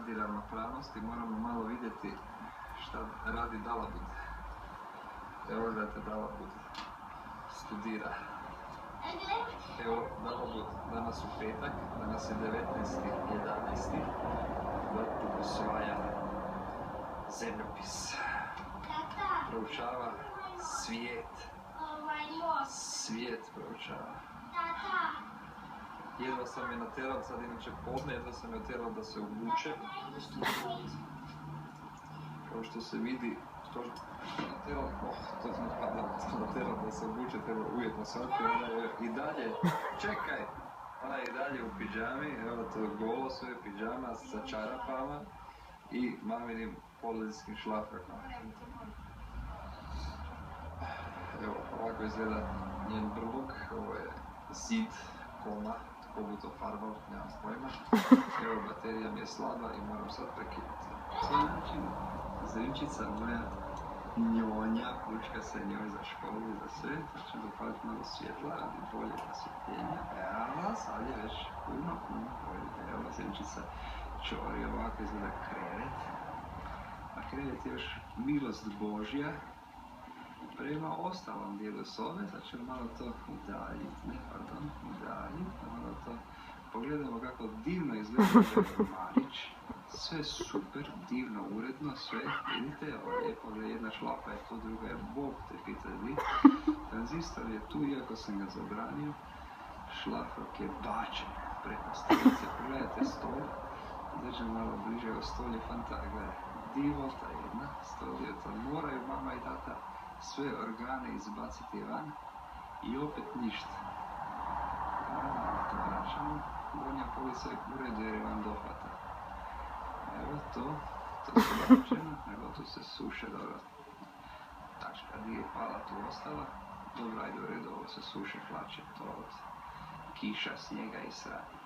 radi ravnopravnosti, moramo malo vidjeti šta radi Dalabud. Evo da te Dalabud studira. Evo Dalabud, danas u petak, danas je 19.11. Dalabud usvaja zemljopis. Proučava svijet. Svijet proučava. Jedva sam je natjerao, sad inače podne, jedva sam je natjerao da se obuče. Kao što se vidi, natjerao da se obuče, treba ujetno shvatiti, ona je i dalje, čekaj, ona je i dalje u pidžami, evo to je golo, sve pidžama sa čarapama i maminim porodiljskim šlafrakama. Evo, ovako izgleda njen brlog, ovo je zid koma, tko bu to farbao, nemam pojma. Evo, baterija mi je slaba i moram sad prekinuti. Znači, Zrinčica moja njonja, pučka se njoj za školu i za sve, sad ću zapaliti malo svjetla, radi bolje osvjetljenja. Evo, sad je već puno bolje. Evo, Zrinčica čori, ovako izgleda krevet. A krevet je još milost Božja prema ostalom dijelu sobe, sad ćemo malo to udaljiti, da malo to pogledamo kako divno izgleda Marić, sve super, divno, uredno, sve, vidite, ovo je lijepo, jedna šlapa je tu, druga je Bog te pita di, tranzistor je tu, iako sam ga zabranio, šlafrok je bačen preko stolice, pogledajte stol, držam malo bliže, evo stol je gledaj, divota jedna, stol je to, moraju mama i tata sve organe izbaciti van i opet ništa. To vraćamo, donja polica je u redu jer je vam dohvata. Evo to se vraćeno, evo tu se suše, dobro. Tačka di je pala tu ostala, dobro, ajde u redu, ovo se suše hlače, to od kiša, snijega i sranja.